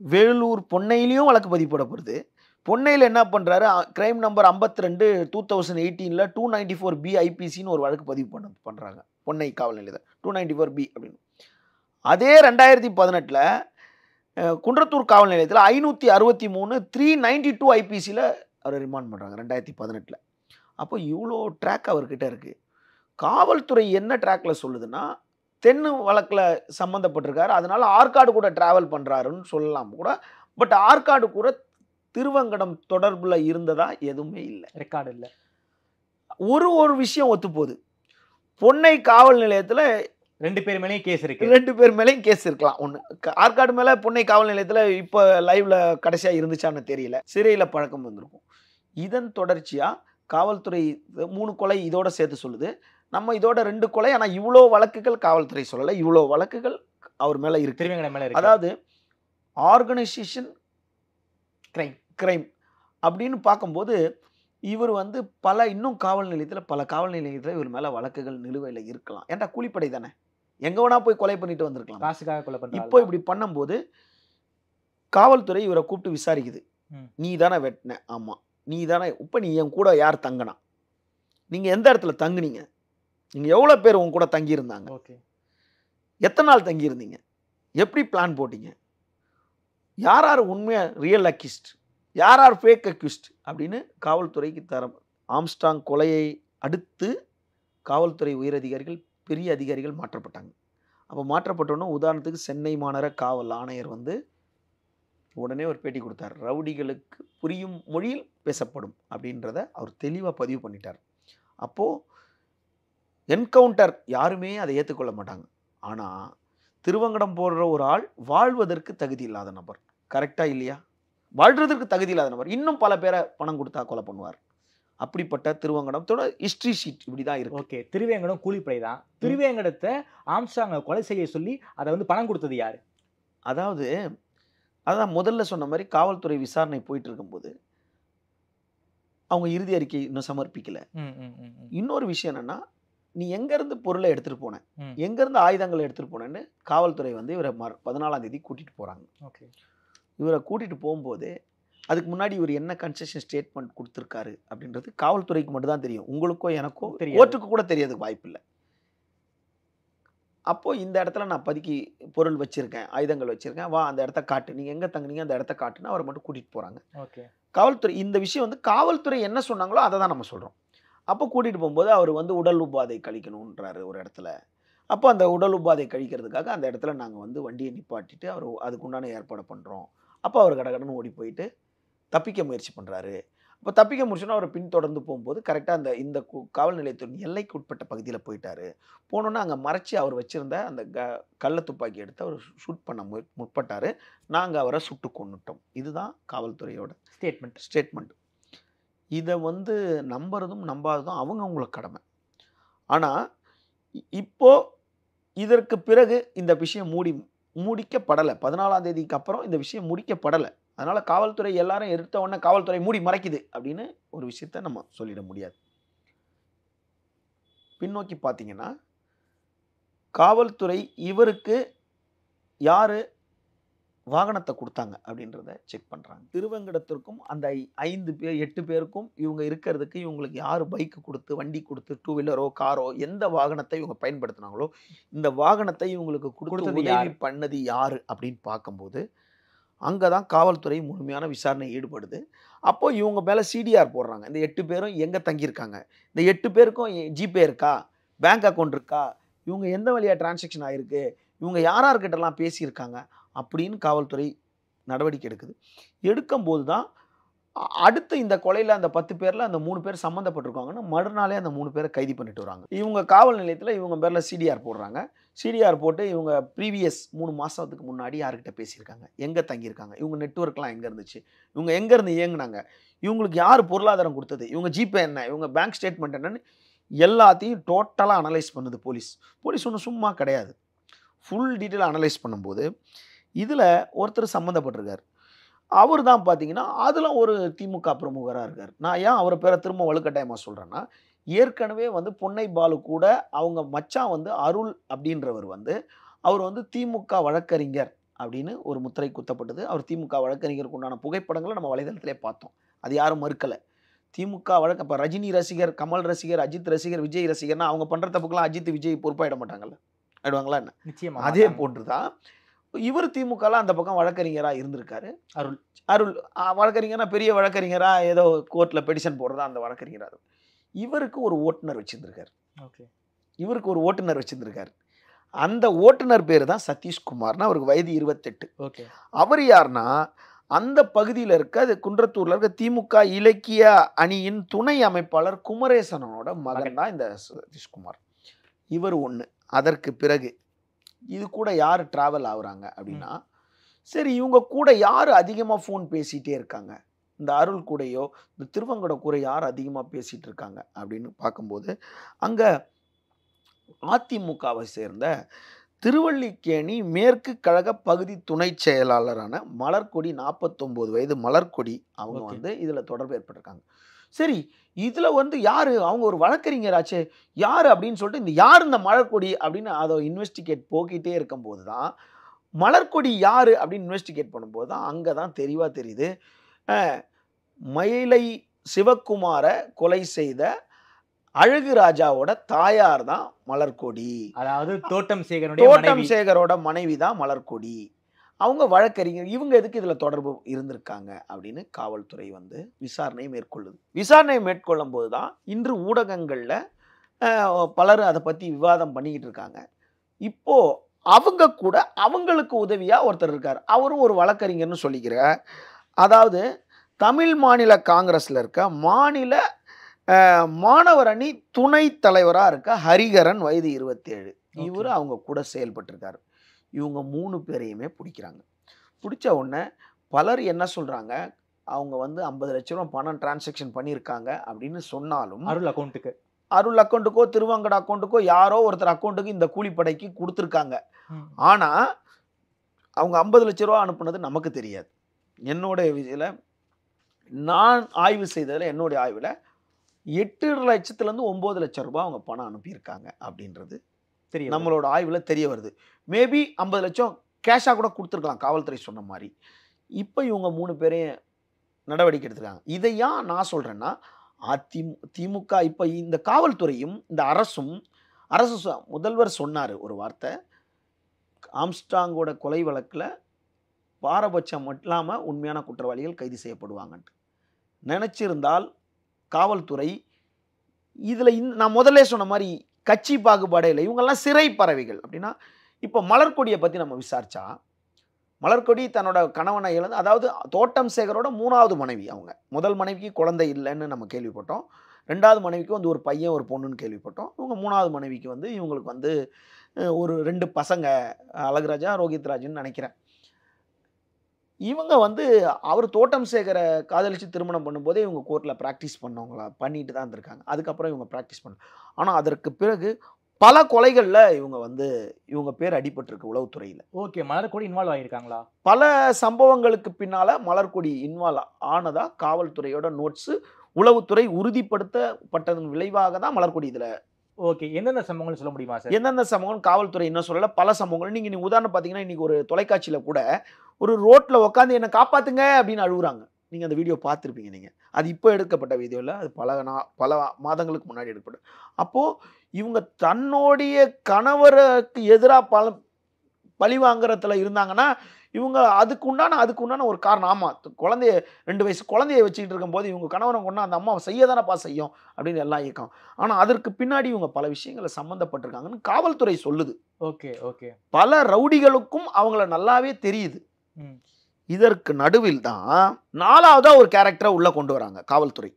வேலூர் பொன்னையிலையும் வழக்கு பதிவு பண்ணப்படுது. பொன்னையில் என்ன பண்ணுறாரு, கிரைம் நம்பர் 52 2018 294B ஐபிசின்னு ஒரு வழக்கு பதிவு பண்ணுறாங்க பொன்னை காவல் நிலையத்தில் 294B அப்படின்னு. அதே 2018 குன்றத்தூர் காவல் நிலையத்தில் 563 392 ஐபிசியில் அவரை ரிமாண்ட் பண்ணுறாங்க 2018. அப்போ இவ்வளோ ட்ராக் அவர்கிட்ட இருக்குது. காவல்துறை என்ன ட்ராக்கில் சொல்லுதுன்னா தென்னு வழக்கில் சம்மந்தப்பட்டிருக்காரு, அதனால ஆற்காடு கூட ட்ராவல் பண்ணுறாருன்னு சொல்லலாம் கூட. பட் ஆற்காடு கூட திருவங்கடம் தொடர்பில் இருந்ததா எதுவுமே இல்லை, ரெக்கார்டு இல்லை. ஒரு விஷயம் ஒத்து போகுது. பொன்னை காவல் நிலையத்தில் 2 பேர் மேலேயும் கேஸ் இருக்கு. 2 பேர் மேலேயும் கேஸ் இருக்கலாம். ஒன்று ஆற்காடு மேலே பொன்னை காவல் நிலையத்தில் இப்போ லைவ்ல கடைசியாக இருந்துச்சான்னு தெரியல, சிறையில் பழக்கம் வந்திருக்கும். இதன் தொடர்ச்சியாக காவல்துறை 3 கொலை இதோட சேர்த்து சொல்லுது. நம்ம இதோட 2 கொலை, ஆனால் இவ்வளோ வழக்குகள் காவல்துறை சொல்லலை, இவ்வளோ வழக்குகள் அவர் மேலே இருக்கு. அதாவது ஆர்கனைசேஷன் கிரைம் அப்படின்னு பார்க்கும்போது இவர் இன்னும் காவல் நிலையத்தில் பல காவல் நிலையத்தில் இவர் மேலே வழக்குகள் நிலுவையில் இருக்கலாம். ஏன்டா கூலிப்படை தானே, எங்கே வேணா போய் கொலை பண்ணிட்டு வந்திருக்கலாம். காசுக்காக கொலை பண்ணுறாங்க. இப்போ இப்படி பண்ணும்போது காவல்துறை இவரை கூப்பிட்டு விசாரிக்குது. நீ தானே வெட்டின? ஆமாம். நீ தானே. இப்போ நீ என் கூட யார் தங்கினா, நீங்கள் எந்த இடத்துல தங்குனீங்க, நீங்கள் எவ்வளோ பேர் உங்க கூட தங்கியிருந்தாங்க, ஓகே, எத்தனை நாள் தங்கியிருந்தீங்க, எப்படி பிளான் போட்டீங்க, யார் யார் உண்மையாக ரியல் அக்யூஸ்ட், யார் யார் ஃபேக் அக்யூஸ்ட் அப்படின்னு காவல்துறைக்கு ஆம்ஸ்ட்ராங் கொலையை அடுத்து காவல்துறை உயரதிகாரிகள் பெரிய அதிகாரிகள் மாற்றப்பட்டாங்க. அப்போ மாற்றப்பட்டோன்னா உதாரணத்துக்கு சென்னை மாநகர காவல் ஆணையர் உடனே ஒரு பேட்டி கொடுத்தார். ரவுடிகளுக்கு புரியும் மொழியில் பேசப்படும் அப்படின்றத அவர் தெளிவாக பதிவு பண்ணிட்டார். அப்போது என்கவுண்டர் யாருமே அதை ஏற்றுக்கொள்ள மாட்டாங்க. ஆனால் திருவங்கடம் போடுற ஒரு ஆள் வாழ்வதற்கு தகுதி இல்லாத நபர், கரெக்டாக இல்லையா? வாழ்றதற்கு தகுதி இல்லாத நபர் இன்னும் பல பேரை பணம் கொடுத்தா கொலை பண்ணுவார். அப்படிப்பட்ட திருவங்கடத்தோட ஹிஸ்ட்ரி ஷீட் இப்படி தான் இருக்கு. ஓகே, திருவேங்கடம் கூலிப்படை தான். திருவேங்கடத்தை ஆம்ஸ்ட்ராங்கை கொலை செய்ய சொல்லி அதை பணம் கொடுத்தது யாரு? அதான் முதல்ல சொன்ன மாதிரி காவல்துறை விசாரணை போயிட்டு இருக்கும்போது அவங்க இறுதி அறிக்கை இன்னும் சமர்ப்பிக்கல. இன்னொரு விஷயம் என்னன்னா, நீ எங்கேருந்து பொருளை எடுத்துகிட்டு போன, எங்கேருந்து ஆயுதங்களை எடுத்துகிட்டு போனேன்னு காவல்துறை வந்து இவரை 14ஆம் தேதி கூட்டிகிட்டு போகிறாங்க. ஓகே. இவரை கூட்டிகிட்டு போகும்போது அதுக்கு முன்னாடி இவர் என்ன கன்செஷன் ஸ்டேட்மெண்ட் கொடுத்துருக்காரு அப்படின்றது காவல்துறைக்கு மட்டும் தான் தெரியும். உங்களுக்கோ எனக்கோ கோர்ட்டுக்கு கூட தெரியறதுக்கு வாய்ப்பில்லை. அப்போது இந்த இடத்துல நான் பதுக்கி பொருள் வச்சுருக்கேன், ஆயுதங்கள் வச்சுருக்கேன், வா அந்த இடத்த காட்டு, நீங்கள் எங்கே தங்குனீங்க அந்த இடத்த காட்டுன்னு அவரை மட்டும் கூட்டிகிட்டு போகிறாங்க. ஓகே. காவல்துறை இந்த விஷயம் வந்து காவல்துறை என்ன சொன்னாங்களோ அதை தான் நம்ம சொல்கிறோம். அப்போ கூட்டிகிட்டு போகும்போது அவர் வந்து உடல் உபாதை கழிக்கணுன்றாரு ஒரு இடத்துல. அப்போ அந்த உடல் உபாதை கழிக்கிறதுக்காக அந்த இடத்துல நாங்கள் வந்து வண்டியை நிப்பாட்டிட்டு அவர் அதுக்குண்டான ஏற்பாடு பண்ணுறோம். அப்போ அவர் கடகடன்னு ஓடி போயிட்டு தப்பிக்க முயற்சி பண்ணுறாரு. அப்போ தப்பிக்க முடிச்சுன்னா அவர் பின்தொடர்ந்து போகும்போது கரெக்டாக இந்த காவல் நிலையத்தின் எல்லைக்கு உட்பட்ட பகுதியில் போயிட்டார். போனோன்னா அங்கே மறைச்சி அவர் வச்சுருந்த அந்த கள்ள துப்பாக்கி எடுத்து அவர் ஷூட் பண்ண முற்பட்டார். நாங்கள் அவரை சுட்டு கொன்னுட்டோம். இதுதான் காவல்துறையோட ஸ்டேட்மெண்ட். இதை வந்து நம்புறதும் நம்பாததும் அவங்களுக்கு கடமை. ஆனால் இப்போது இதற்கு பிறகு இந்த விஷயம் முடிக்கப்படலை. 14ஆம் தேதிக்கு அப்புறம் இந்த விஷயம் முடிக்கப்படலை. அதனால் காவல்துறை எல்லாரும் எடுத்த உடனே காவல்துறை மூடி மறைக்குது அப்படின்னு ஒரு விஷயத்த நம்ம சொல்லிட முடியாது. பின்னோக்கி பார்த்தீங்கன்னா காவல்துறை இவருக்கு யார் வாகனத்தை கொடுத்தாங்க அப்படின்றத செக் பண்ணுறாங்க. திருவேங்கடத்திற்கும் அந்த 5 பேர் 8 பேருக்கும் இவங்க இருக்கிறதுக்கு இவங்களுக்கு யார் பைக்கு கொடுத்து வண்டி கொடுத்து 2 வீலரோ காரோ எந்த வாகனத்தை இவங்க பயன்படுத்தினாங்களோ இந்த வாகனத்தை இவங்களுக்கு கொடுத்து உதவி பண்ணது யார் அப்படின்னு பார்க்கும்போது அங்கே தான் காவல்துறை முழுமையான விசாரணை ஈடுபடுது. அப்போது இவங்க மேலே சிடிஆர் போடுறாங்க. இந்த 8 பேரும் எங்கே தங்கியிருக்காங்க, இந்த 8 பேருக்கும் ஜிபே இருக்கா, பேங்க் அக்கௌண்ட் இருக்கா, இவங்க எந்த வழியாக டிரான்சாக்ஷன் ஆகிருக்கு, இவங்க யார்கிட்டலாம் பேசியிருக்காங்க அப்படின்னு காவல்துறை நடவடிக்கை எடுக்குது. எடுக்கும்போது தான் அடுத்து இந்த கொலையில் அந்த 10 பேரில் அந்த 3 பேர் சம்மந்தப்பட்டிருக்காங்கன்னு மறுநாளே அந்த 3 பேரை கைது பண்ணிட்டு வராங்க. இவங்க காவல் நிலையத்தில் இவங்க பேரில் சிடிஆர் போடுறாங்க. சிடிஆர் போட்டு இவங்க ப்ரீவியஸ் 3 மாதத்துக்கு முன்னாடி யார்கிட்ட பேசியிருக்காங்க, எங்கே தங்கியிருக்காங்க, இவங்க நெட்வொர்க்லாம் எங்கே இருந்துச்சு, இவங்க எங்கேருந்து இயங்குனாங்க, இவங்களுக்கு யார் பொருளாதாரம் கொடுத்தது, இவங்க ஜிபே என்ன, இவங்க பேங்க் ஸ்டேட்மெண்ட் என்னன்னு எல்லாத்தையும் டோட்டலாக அனலைஸ் பண்ணுது போலீஸ். ஒன்றும் சும்மா கிடையாது. ஃபுல் டீட்டெயில் அனலைஸ் பண்ணும்போது இதில் ஒருத்தர் சம்மந்தப்பட்டிருக்கார். அவர் தான் பார்த்தீங்கன்னா அதில் ஒரு திமுக பிரமுகராக இருக்கார். நான் ஏன் அவரை பேரை திரும்ப வலுக்கட்டாயமாக சொல்கிறேன்னா, ஏற்கனவே வந்து பொன்னை பாலு கூட அவங்க மச்சான் வந்து அருள் அப்படின்றவர் வந்து அவர் வந்து திமுக வழக்கறிஞர் அப்படின்னு ஒரு முத்திரை குத்தப்பட்டது. அவர் திமுக வழக்கறிஞருக்கு உண்டான புகைப்படங்களை நம்ம வலைதளத்திலே பார்த்தோம். அது யாரும் மறுக்கலை. திமுக வழக்கு இப்போ ரஜினி ரசிகர், கமல் ரசிகர், அஜித் ரசிகர், விஜய் ரசிகர்னா அவங்க பண்ணுற தப்புக்கெல்லாம் அஜித் விஜய் பொறுப்பாயிட மாட்டாங்கல்ல, ஆயிடுவாங்களா என்ன? நிச்சயமா. அதே போன்று தான் இவர் திமுகலாம் அந்த பக்கம் வழக்கறிஞராக இருந்திருக்காரு. அருள் வழக்கறிஞர்னா பெரிய வழக்கறிஞராக ஏதோ கோர்ட்டில் பெடிஷன் போடுறதா அந்த வழக்கறிஞராக. இவருக்கு ஒரு ஓட்டுநர் வச்சுருந்துருக்கார். அந்த ஓட்டுநர் பேர் தான் சதீஷ்குமார்னா, அவருக்கு வயது 28. அவர் யாருன்னா அந்த பகுதியில் இருக்க குன்றத்தூரில் இருக்க திமுக இலக்கிய அணியின் துணை அமைப்பாளர் குமரேசனோட மகன் தான் இந்த சதீஷ்குமார். இவர் ஒன்று. அதற்கு பிறகு இது கூட யார் ட்ராவல் ஆகுறாங்க அப்படின்னா, சரி இவங்க கூட யார் அதிகமாக ஃபோன் பேசிகிட்டே இருக்காங்க, இந்த அருள் கூடையோ இந்த திருவங்கட கூட யார் அதிகமாக பேசிகிட்டு இருக்காங்க அப்படின்னு பார்க்கும்போது அங்கே அதிமுகவை சேர்ந்த திருவல்லிக்கேணி மேற்கு கழக பகுதி துணை செயலாளரான மலர்கொடி 49 வயது மலர்கொடி அவங்க வந்து இதில் தொடர்பு ஏற்பட்டிருக்காங்க. சரி இதில் வந்து யார், அவங்க ஒரு வழக்கறிஞராச்சே யார் அப்படின்னு சொல்லிட்டு இந்த யார் இந்த மலர்கொடி அப்படின்னு அதை இன்வெஸ்டிகேட் போக்கிட்டே இருக்கும்போது தான் மலர்கொடி யார் அப்படின்னு இன்வெஸ்டிகேட் பண்ணும்போது தான் அங்கே தான் தெளிவாக தெரியுது, மயிலை சிவக்குமாரை கொலை செய்த அழகு ராஜாவோட தாயார் தான் மலர்கொடி. அதாவது தோட்டம் சேகரோட மனைவி தான் மலர்கொடி. அவங்க வழக்கறிஞர். இவங்க எதுக்கு இதில் தொடர்பு இருந்திருக்காங்க அப்படின்னு காவல்துறை வந்து விசாரணை மேற்கொள்ளுது. விசாரணை மேற்கொள்ளும் போது தான் இன்று ஊடகங்களில் பலர் அதை பற்றி விவாதம் பண்ணிக்கிட்டு இருக்காங்க. இப்போது அவங்க கூட அவங்களுக்கு உதவியாக ஒருத்தர் இருக்கார். அவரும் ஒரு வழக்கறிஞர்னு சொல்லிக்கிறார். அதாவது தமிழ் மாநில காங்கிரஸில் இருக்க மாநில மாணவர் அணி துணை தலைவராக இருக்க ஹரிகரன் வயது 27. இவர் அவங்க கூட செயல்பட்டிருக்காரு. இவங்க 3 பேரையுமே பிடிக்கிறாங்க. பிடிச்ச உடனே பலர் என்ன சொல்கிறாங்க, அவங்க வந்து 50 லட்ச ரூபா பணம் டிரான்சாக்ஷன் பண்ணியிருக்காங்க அப்படின்னு சொன்னாலும் அருள் அக்கௌண்ட்டுக்கோ திருவங்கட அக்கௌண்ட்டுக்கோ யாரோ ஒருத்தர் அக்கௌண்ட்டுக்கு இந்த கூலிப்படைக்கு கொடுத்துருக்காங்க. ஆனால் அவங்க 50 லட்ச ரூபா அனுப்புனது நமக்கு தெரியாது. என்னோட இதில் நான் ஆய்வு செய்ததில் என்னுடைய ஆய்வில் 8 லட்சத்துலேருந்து 9 லட்சம் ரூபாய் அவங்க பணம் அனுப்பியிருக்காங்க அப்படின்றது தெரியும். நம்மளோட ஆய்வில் தெரிய வருது. மேபி 50 லட்சம் கேஷாக கூட கொடுத்துருக்கலாம் காவல்துறை சொன்ன மாதிரி. இப்போ இவங்க 3 பேரையும் நடவடிக்கை எடுத்துருக்காங்க. இதை ஏன் நான் சொல்கிறேன்னா, திமுக இப்போ இந்த காவல்துறையும் இந்த அரசும் முதல்வர் சொன்னார் ஒரு வார்த்தை, ஆம்ஸ்ட்ராங்கோட கொலை வழக்கில் பாரபட்சம் மட்டும் இல்லாமல் உண்மையான குற்றவாளிகள் கைது செய்யப்படுவாங்கன்ட்டு நினச்சிருந்தால் காவல்துறை இதில் நான் முதல்ல சொன்ன மாதிரி கட்சி பாகுபாடே இல்லை. இவங்கெல்லாம் சிறை பறவைகள். அப்படின்னா இப்போ மலர்கொடியை பற்றி நம்ம விசாரித்தா, மலர்கொடி தன்னோட கணவனை இழந்து, அதாவது தோட்டம் சேகரோட 3வது மனைவி. அவங்க முதல் மனைவிக்கு குழந்தை இல்லைன்னு நம்ம கேள்விப்பட்டோம். 2வது மனைவிக்கு வந்து ஒரு பையன் ஒரு பொண்ணுன்னு கேள்விப்பட்டோம். இவங்க 3வது மனைவிக்கு வந்து இவங்களுக்கு வந்து ஒரு 2 பசங்க, அழகுராஜா ரோஹித் ராஜ்னு நினைக்கிறேன். இவங்க வந்து அவர் தோட்டம் சேகரை காதலித்து திருமணம் பண்ணும்போதே இவங்க கோர்ட்டில் ப்ராக்டிஸ் பண்ணவங்களா பண்ணிட்டு தான் இருந்திருக்காங்க. அதுக்கப்புறம் இவங்க ப்ராக்டிஸ் பண்ண, ஆனால் அதற்கு பிறகு பல கொலைகளில் இவங்க பேர் அடிபட்டிருக்கு உளவுத்துறையில். ஓகே, மலர்கொடி இன்வால்வ் ஆகியிருக்காங்களா? பல சம்பவங்களுக்கு பின்னால் மலர்கொடி இன்வால்வ் ஆனதா காவல்துறையோட நோட்ஸு உளவுத்துறை உறுதிப்படுத்தப்பட்டதன் விளைவாக தான் மலர்கொடி இதில். ஓகே, எந்தெந்த சம்பவங்கள் சொல்ல முடியுமா சார்? எந்தெந்த சம்பவம் காவல்துறை இன்னும் சொல்லலை, பல சம்பவங்கள். நீங்கள் உதாரணம் பார்த்தீங்கன்னா, இன்றைக்கி ஒரு தொலைக்காட்சியில் கூட ஒரு ரோட்டில் உட்காந்து என்னை காப்பாற்றுங்க அப்படின்னு அழுகுறாங்க. நீங்கள் அந்த வீடியோ பார்த்துருப்பீங்க. நீங்கள் அது இப்போ எடுக்கப்பட்ட வீடியோ இல்லை, அது பல மாதங்களுக்கு முன்னாடி எடுக்கப்பட்ட. அப்போது இவங்க தன்னுடைய கணவருக்கு எதிராக பழி வாங்குறதுல இருந்தாங்கன்னா, இவங்க அதுக்கு உண்டான ஒரு காரணம். ஆமாம், குழந்தைய 2 வயசு குழந்தைய வச்சுக்கிட்டு இருக்கும்போது இவங்க கணவனை கொண்டா அந்த அம்மாவை செய்யதானப்பா செய்யும் அப்படின்னு எல்லாம் இயக்கம். ஆனால் அதற்கு பின்னாடி இவங்க பல விஷயங்களை சம்மந்தப்பட்டிருக்காங்கன்னு காவல்துறை சொல்லுது. ஓகே ஓகே, பல ரவுடிகளுக்கும் அவங்கள நல்லாவே தெரியுது. இதற்கு நடுவில் தான் 4வதா ஒரு கேரக்டரை உள்ளே கொண்டு வராங்க காவல்துறை.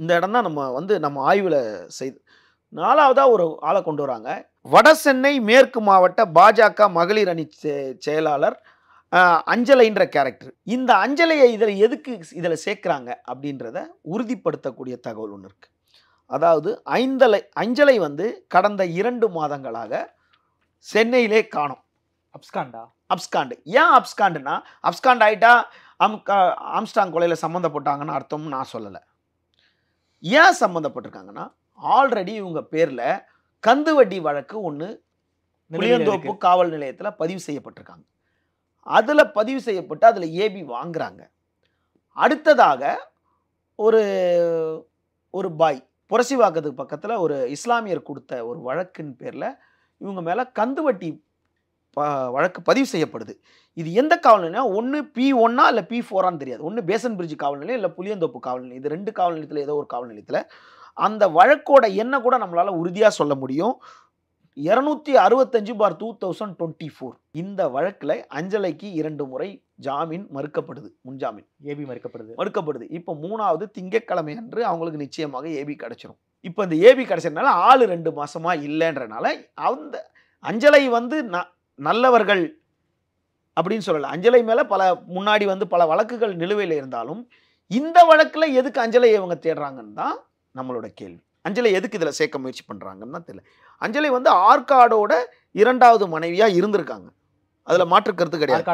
இந்த இடம் தான் நம்ம ஆய்வில் செய்து 4வதா ஒரு ஆளை கொண்டு வராங்க. வடசென்னை மேற்கு மாவட்ட பாஜக மகளிர் அணி செயலாளர் அஞ்சலைன்ற கேரக்டர். இந்த அஞ்சலையை இதில் சேர்க்குறாங்க அப்படின்றத உறுதிப்படுத்தக்கூடிய தகவல் ஒன்று இருக்குது. அதாவது அஞ்சலை வந்து கடந்த 2 மாதங்களாக சென்னையிலே காணோம். அப்ஸ்காண்டு. ஏன் அப்ஸ்காண்டுனா, அப்ஸ்காண்ட் ஆகிட்டா ஆம்ஸ்ட்ராங் கொலையில் சம்மந்தப்பட்டாங்கன்னு அர்த்தம் நான் சொல்லலை. ஏன் சம்மந்தப்பட்டிருக்காங்கன்னா, ஆல்ரெடி இவங்க பேரில் கந்து வட்டி வழக்கு ஒன்று புளியந்தோப்பு காவல் நிலையத்தில் பதிவு செய்யப்பட்டிருக்காங்க. அதில் பதிவு செய்யப்பட்டு அதில் ஏபி வாங்குறாங்க. அடுத்ததாக ஒரு பாய் புரசிவாக்கத்துக்கு பக்கத்தில் ஒரு இஸ்லாமியர் கொடுத்த ஒரு வழக்கின் பேரில் இவங்க மேலே கந்து வட்டி வழக்கு பதிவு செய்யப்படுது. இது எந்த காவல் நிலையம்? ஒன்று P1 இல்லை P4 தெரியாது. ஒன்று பேசன் பிரிட்ஜ் காவல் நிலையம் இல்லை புளியந்தோப்பு காவல் நிலையம். இது 2 காவல் நிலையத்தில் ஏதோ ஒரு காவல் நிலையத்தில். அந்த வழக்கோட என்ன கூட நம்மளால் உறுதியாக சொல்ல முடியும், 265/2024. இந்த வழக்கில் அஞ்சலைக்கு 2 முறை ஜாமீன் மறுக்கப்படுது. முன்ஜாமீன் ஏபி மறுக்கப்படுது. இப்போ 3வது திங்கட்கிழமை அன்று அவங்களுக்கு நிச்சயமாக ஏபி கிடைச்சிரும். இப்போ இந்த ஏபி கிடைச்சதுனால ஆள் 2 மாசமா இல்லைன்றனால அந்த அஞ்சலை வந்து நல்லவர்கள் அப்படின்னு சொல்லலை. அஞ்சலை மேலே முன்னாடி பல வழக்குகள் நிலுவையில் இருந்தாலும் இந்த வழக்கில் எதுக்கு அஞ்சலை இவங்க தேடுறாங்கன்னு தான் நம்மளோட கேள்வி. அஞ்சலை எதுக்கு இதில் சேர்க்க முயற்சி பண்ணுறாங்கன்னு தான் தெரியல. அஞ்சலை ஆற்காடோட 2வது மனைவியாக இருந்திருக்காங்க. அதில் மாற்று கருத்து கிடையாது.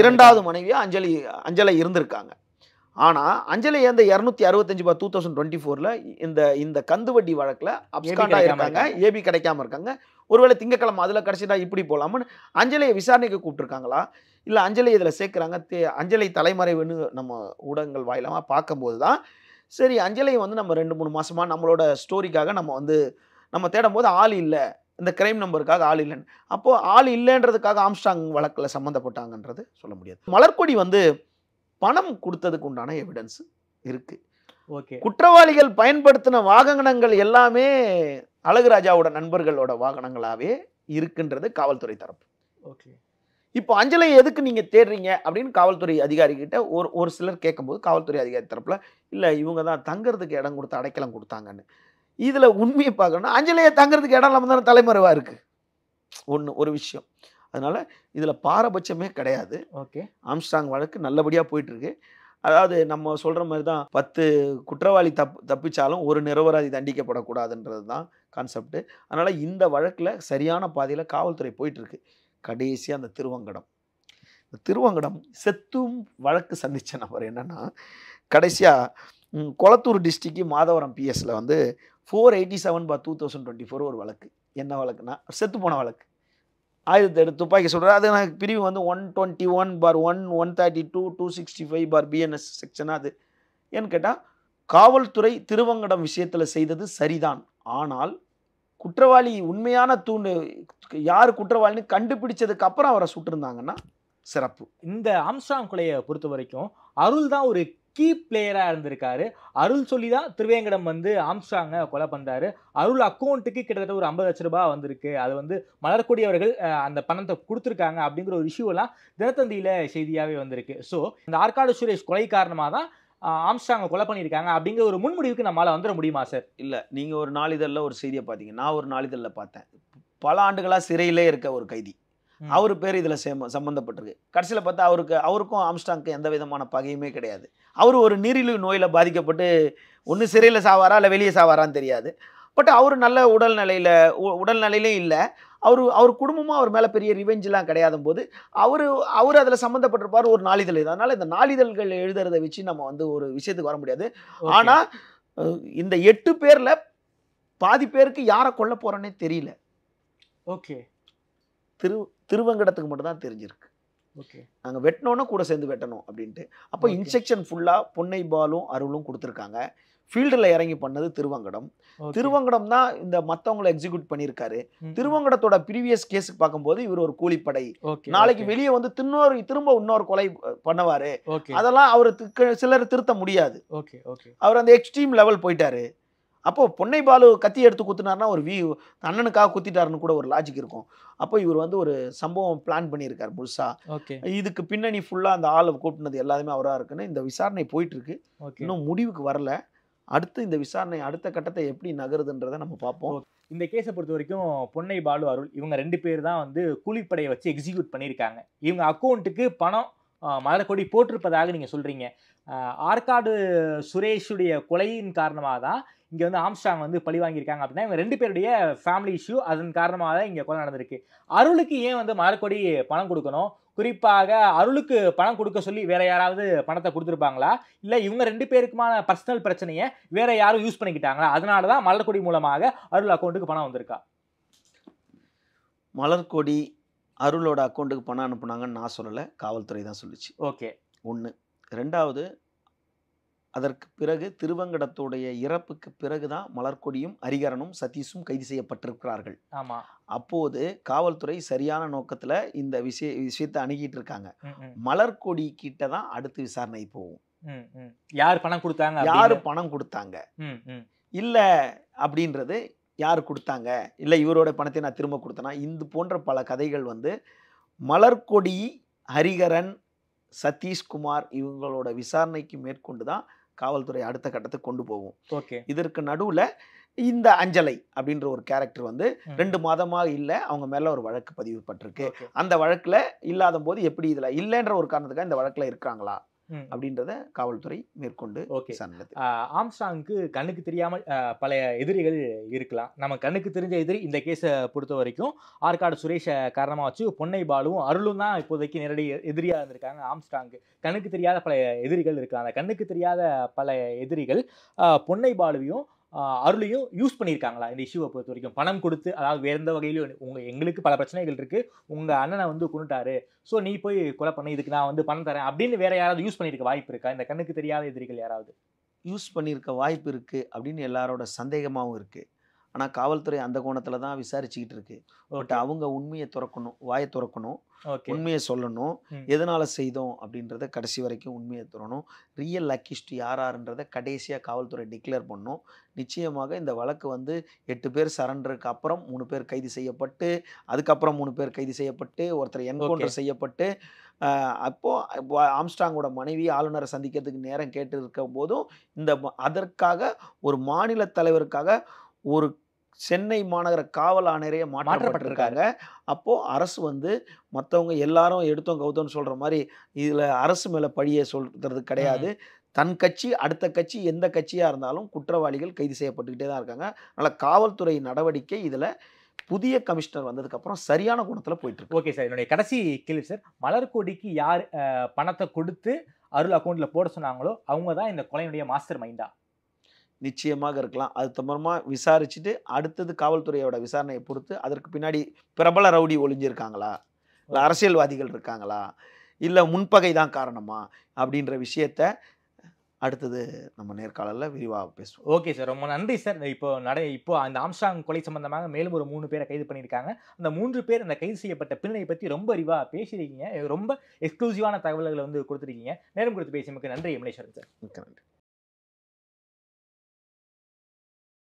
2வது மனைவியாக அஞ்சலை இருந்திருக்காங்க. ஆனால் அஞ்சலை அந்த 265/2024 இந்த கந்து வட்டி வழக்கில் அப்ஸ்காண்டா இருக்காங்க, ஏபி கிடைக்காம இருக்காங்க. ஒருவேளை திங்கக்கிழமை அதில் கிடைச்சிட்டா இப்படி போகலாம்னு அஞ்சலையை விசாரணைக்கு கூப்பிட்டுருக்காங்களா, இல்லை அஞ்சலை இதில் சேர்க்குறாங்க. அஞ்சலை தலைமறைவுன்னு நம்ம ஊடகங்கள் வாயிலாக பார்க்கும்போது தான் சரி, அஞ்சலை நம்ம 2-3 மாதமாக நம்மளோட ஸ்டோரிக்காக நம்ம தேடும் போது ஆள் இல்லை, இந்த கிரைம் நம்பருக்காக ஆள் இல்லைன்னு. அப்போது ஆள் இல்லைன்றதுக்காக ஆம்ஸ்ட்ராங் வழக்கில் சம்மந்தப்பட்டாங்கன்றது சொல்ல முடியாது. மலர்கொடி பணம் கொடுத்ததுக்கு உண்டான எவிடன்ஸ் இருக்கு. ஓகே, குற்றவாளிகள் பயன்படுத்தின வாகனங்கள் எல்லாமே அழகுராஜாவோட நண்பர்களோட வாகனங்களாகவே இருக்குன்றது காவல்துறை தரப்பு. ஓகே, இப்போ அஞ்சலை எதுக்கு நீங்கள் தேடுறீங்க அப்படின்னு காவல்துறை அதிகாரிகிட்ட ஒரு சிலர் கேட்கும்போது காவல்துறை அதிகாரி தரப்பில் இல்லை, இவங்க தான் தங்குறதுக்கு இடம் கொடுத்து அடைக்கலம் கொடுத்தாங்கன்னு. இதில் உண்மையை பார்க்கணும்னா அஞ்சலையை தங்குறதுக்கு இடம் இல்லாமல் தானே தலைமறைவாக இருக்குது ஒரு விஷயம். அதனால் இதில் பாரபட்சமே கிடையாது. ஓகே, ஆம்ஸ்ட்ராங் வழக்கு நல்லபடியாக போயிட்டுருக்கு. அதாவது நம்ம சொல்கிற மாதிரி தான் 10 குற்றவாளி தப்பிச்சாலும் ஒரு நிரபராதி தண்டிக்கப்படக்கூடாதுன்றது தான் கான்செப்ட். அதனால் இந்த வழக்கில் சரியான பாதையில் காவல்துறை போயிட்டுருக்கு. கடைசியாக அந்த திருவங்கடம் செத்தும் வழக்கு சந்தித்த நபர் என்னென்னா, கடைசியாக கொளத்தூர் டிஸ்ட்ரிக்ட் மாதவரம் பிஎஸ்ல வந்து 487/2024 ஒரு வழக்கு. என்ன வழக்குன்னா செத்து போன வழக்கு. 1008 துப்பாக்கி சொல்கிறார். அது எனக்கு பிரிவு வந்து 121/1, 132, 265/BNS செக்ஷன். அது ஏன்னு கேட்டால் காவல்துறை திருவங்கடம் விஷயத்தில் செய்தது சரிதான். ஆனால் குற்றவாளி உண்மையான யார் குற்றவாளின்னு கண்டுபிடிச்சதுக்கு அப்புறம் அவரை சுட்டிருந்தாங்கன்னா சிறப்பு. இந்த ஆம்ஸ்ட்ராங் கொலையை பொறுத்த வரைக்கும் அருள் தான் ஒரு கீ பிளேயராக இருந்திருக்காரு. அருள் சொல்லி தான் திருவேங்கடம் வந்து ஆம்ஸ்ட்ராங்கை கொலை பண்ணுறாரு. அருள் அக்கௌண்ட்டுக்கு கிட்டத்தட்ட ஒரு 50 லட்ச ரூபாய் வந்திருக்கு. அது வந்து மலர்கொடி அவர்கள் அந்த பணத்தை கொடுத்துருக்காங்க அப்படிங்கிற ஒரு இஷ்யூவெல்லாம் தினத்தந்தியில் செய்தியாகவே வந்திருக்கு. ஸோ இந்த ஆற்காடு சுரேஷ் கொலை காரணமாக தான் ஆம்ஸ்ட்ராங்கை கொலை பண்ணியிருக்காங்க அப்படிங்கிற ஒரு முன்முடிவுக்கு நம்மளால் வந்துட முடியுமா சார்? இல்லை, நீங்கள் ஒரு நாளிதழில் ஒரு செய்தியை பார்த்தீங்க, நான் ஒரு நாளிதழில் பார்த்தேன். பல ஆண்டுகளாக சிறையிலே இருக்க ஒரு கைதி, அவர் பேர் இதில் சம்மந்தப்பட்டிருக்கு. கடைசியில் பார்த்தா அவருக்கும் ஆம்ஸ்ட்ராங்க்கு எந்த விதமான பகையுமே கிடையாது. அவர் ஒரு நீரிழிவு நோயில் பாதிக்கப்பட்டு ஒன்று சிறையில் சாவாரா இல்லை வெளியே சாவாரான்னு தெரியாது. பட் அவர் நல்ல உடல்நிலையிலே இல்லை. அவர் குடும்பமும் அவர் மேலே பெரிய ரிவெஞ்செலாம் கிடையாத போது அவர் அதில் சம்மந்தப்பட்டிருப்பார் ஒரு நாளிதழ். அதனால் இந்த நாளிதழ்கள் எழுதுறதை வச்சு நம்ம வந்து ஒரு விஷயத்துக்கு வர முடியாது. ஆனால் இந்த 8 பேரில் பாதி பேருக்கு யாரை கொல்ல போகிறோன்னே தெரியல. ஓகே, திருவங்கடத்துக்கு மட்டும் தான் தெரிஞ்சிருக்கு. ஓகே, நாங்கள் வெட்டினோன்னா கூட சேர்ந்து வெட்டணும் அப்படின்ட்டு. அப்போ இன்ஸ்ட்ரக்ஷன் ஃபுல்லாக பொன்னை பாலும் அருளும் கொடுத்துருக்காங்க. ஃபீல்டில் இறங்கி பண்ணது திருவங்கடம். திருவங்கடம் தான் இந்த மற்றவங்களை எக்ஸிக்யூட் பண்ணியிருக்காரு. திருவங்கடத்தோட ப்ரீவியஸ் கேஸுக்கு பார்க்கும்போது இவர் ஒரு கூலிப்படை, நாளைக்கு வெளியே வந்து திரும்ப இன்னொரு கொலை பண்ணுவார். அதெல்லாம் அவருக்கு சிலர் திருத்த முடியாது. அவர் அந்த எக்ஸ்ட்ரீம் லெவல் போயிட்டாரு. அப்போ பொன்னை பாலு கத்தி எடுத்து குத்துனாருன்னா ஒரு அண்ணனுக்காக குத்திட்டாருன்னு கூட ஒரு லாஜிக் இருக்கும். அப்போ இவர் வந்து ஒரு சம்பவம் பிளான் பண்ணியிருக்காரு முழுசா. இதுக்கு பின்னணி ஃபுல்லாக அந்த ஆளை கூப்பிட்டது எல்லாருமே அவராக இருக்குன்னு இந்த விசாரணை போயிட்டு இருக்கு. இன்னும் முடிவுக்கு வரல. அடுத்து இந்த விசாரணை அடுத்த கட்டத்தை எப்படி நகருதுன்றதை நம்ம பார்ப்போம். இந்த கேஸை பொறுத்த வரைக்கும் பொன்னை பாலு அருள் இவங்க 2 பேர் தான் வந்து கூலிப்படையை வச்சு எக்ஸிக்யூட் பண்ணியிருக்காங்க. இவங்க அக்கௌண்ட்டுக்கு பணம் மலர்கொடி போட்டிருப்பதாக நீங்கள் சொல்கிறீங்க. ஆற்காடு சுரேஷுடைய கொலையின் காரணமாக தான் இங்கே வந்து ஆம்ஸ்ட்ராங் வந்து பழி வாங்கியிருக்காங்க அப்படின்னா இவங்க 2 பேருடைய ஃபேமிலி இஷ்யூ, அதன் காரணமாக தான் இங்கே கொலை நடந்திருக்கு. அருளுக்கு ஏன் வந்து மலர்கொடி பணம் கொடுக்கணும்? குறிப்பாக அருளுக்கு பணம் கொடுக்க சொல்லி வேற யாராவது பணத்தை கொடுத்துருப்பாங்களா, இல்லை இவங்க 2 பேருக்குமான பர்சனல் பிரச்சனையை வேற யாரும் யூஸ் பண்ணிக்கிட்டாங்களா? அதனால தான் மலர்கொடி மூலமாக அருள் அக்கௌண்ட்டுக்கு பணம் வந்திருக்கா? மலர்கொடி அருளோட அக்கௌண்ட்டுக்கு பணம் அனுப்புனாங்கன்னு நான் சொல்லலை, காவல்துறை தான் சொல்லிச்சு. ஓகே, ஒன்று. ரெண்டாவது, அதற்கு பிறகு திருவங்கடத்துடைய இறப்புக்கு பிறகு தான் மலர்கொடியும் ஹரிகரனும் சதீஷும் கைது செய்யப்பட்டிருக்கிறார்கள். ஆமாம். அப்போது காவல்துறை சரியான நோக்கத்தில் இந்த விஷயத்தை அணுகிட்டு இருக்காங்க. மலர்கொடி கிட்ட தான் அடுத்து விசாரணை போகும். யார் பணம் கொடுத்தாங்க, யாரு பணம் கொடுத்தாங்க, இல்லை அப்படின்றது யார் கொடுத்தாங்க, இல்லை இவரோட பணத்தை நான் திரும்ப கொடுத்தேனா, இந்த போன்ற பல கதைகள் வந்து மலர்கொடி, ஹரிகரன், சதீஷ்குமார் இவங்களோட விசாரணைக்கு மேற்கொண்டு தான் காவல்துறை அடுத்த கட்டத்துக்கு கொண்டு போகும். இதற்கு நடுவில் இந்த அஞ்சலை அப்படின்ற ஒரு கேரக்டர் வந்து 2 மாதமாக இல்லை, அவங்க மேலே ஒரு வழக்கு பதிவு பட்டிருக்கு. அந்த வழக்கில் இல்லாத போது எப்படி இதில் இல்லைன்ற ஒரு காரணத்துக்காக இந்த வழக்கில் இருக்காங்களா அப்படின்றத காவல்துறை மேற்கொண்டு ஆம்ஸ்ட்ராங்க்கு கண்ணுக்கு தெரியாமல் பல எதிரிகள் இருக்கலாம். நம்ம கண்ணுக்கு தெரிஞ்ச எதிரி இந்த கேஸை பொறுத்த வரைக்கும் ஆற்காடு சுரேஷை காரணமாக வச்சு பொன்னை பாலுவும் அருளும் தான் இப்போதைக்கு நேரடி எதிரியாக இருந்திருக்காங்க. ஆம்ஸ்ட்ராங்க்கு கண்ணுக்கு தெரியாத பல எதிரிகள் இருக்கலாம். அந்த கண்ணுக்கு தெரியாத பல எதிரிகள் பொன்னை பாலுவையும் அருளையும் யூஸ் பண்ணியிருக்காங்களா இந்த இஷ்யூவை பொறுத்த வரைக்கும்? பணம் கொடுத்து, அதாவது வேற எந்த வகையிலும் எங்களுக்கு பல பிரச்சனைகள் இருக்கு, உங்க அண்ணனை வந்து கொண்டுட்டாரு, ஸோ நீ போய் கொலை பண்ண, இதுக்கு நான் வந்து பணம் தரேன் அப்படின்னு வேற யாராவது யூஸ் பண்ணியிருக்க வாய்ப்பு இருக்கா? இந்த கண்ணுக்கு தெரியாத எதிரிகள் யாராவது யூஸ் பண்ணியிருக்க வாய்ப்பு இருக்கு அப்படின்னு எல்லாரோட சந்தேகமாகவும் இருக்கு. ஆனால் காவல்துறை அந்த கோணத்தில் தான் விசாரிச்சுக்கிட்டு இருக்கு. பட் அவங்க உண்மையை திறக்கணும், வாயை திறக்கணும், உண்மையை சொல்லணும், எதனால செய்தோம் அப்படின்றத கடைசி வரைக்கும் உண்மையை தரணும். ரியல் அக்யூஸ்ட் யாருன்றதை கடைசியாக காவல்துறை டிக்ளேர் பண்ணணும். நிச்சயமாக இந்த வழக்கு வந்து 8 பேர் சரண்டருக்கு அப்புறம் 3 பேர் கைது செய்யப்பட்டு, அதுக்கப்புறம் 3 பேர் கைது செய்யப்பட்டு, ஒருத்தர் என்கவுண்டர் செய்யப்பட்டு, அப்போது ஆம்ஸ்ட்ராங்கோட மனைவி ஆளுநரை சந்திக்கிறதுக்கு நேரம் கேட்டு இருக்க போதும் அதற்காக ஒரு மாநில தலைவருக்காக ஒரு சென்னை மாநகர காவல் ஆணையரையே மாற்றப்பட்டிருக்காங்க. அப்போது அரசு வந்து மற்றவங்க எல்லாரும் எடுத்தோம் கவுத்தோன்னு சொல்கிற மாதிரி இதில் அரசு மேலே பழியை சொல்கிறது கிடையாது. தன் கட்சி அடுத்த கட்சி எந்த கட்சியாக இருந்தாலும் குற்றவாளிகள் கைது செய்யப்பட்டுக்கிட்டே தான் இருக்காங்க. அதனால் காவல்துறை நடவடிக்கை இதில் புதிய கமிஷனர் வந்ததுக்கப்புறம் சரியான குணத்தில் போயிட்டு இருக்கு. ஓகே சார், என்னுடைய கடைசி கேள்வி சார், மலர்கொடிக்கு யார் பணத்தை கொடுத்து அருள் அக்கௌண்ட்ல போட சொன்னாங்களோ அவங்க தான் இந்த கொலையினுடைய மாஸ்டர் மைண்டா? நிச்சயமாக இருக்கலாம். அது சம்பந்தமா விசாரிச்சுட்டு அடுத்தது காவல்துறையோட விசாரணையை பொறுத்து அதற்கு பின்னாடி பிரபல ரவுடி ஒளிஞ்சிருக்காங்களா, இல்லை அரசியல்வாதிகள் இருக்காங்களா, இல்லை முன்பகை தான் காரணமா அப்படின்ற விஷயத்த அடுத்தது நம்ம நேர்காணலில் விரிவாக பேசுவோம். ஓகே சார், ரொம்ப நன்றி சார். இப்போ அந்த ஆம்ஸ்ட்ராங் கொலை சம்பந்தமாக மேலும் ஒரு 3 பேரை கைது பண்ணியிருக்காங்க. அந்த 3 பேர் அந்த கைது செய்யப்பட்ட பின்னணியை பற்றி ரொம்ப விரிவாக பேசியிருக்கீங்க. ரொம்ப எக்ஸ்க்ளூசிவான தகவல்களை வந்து கொடுத்துருக்கீங்க. நேரம் கொடுத்து பேசியமைக்கு நன்றி எம்லேஸ்வரன் சார். மிக்க நன்றி.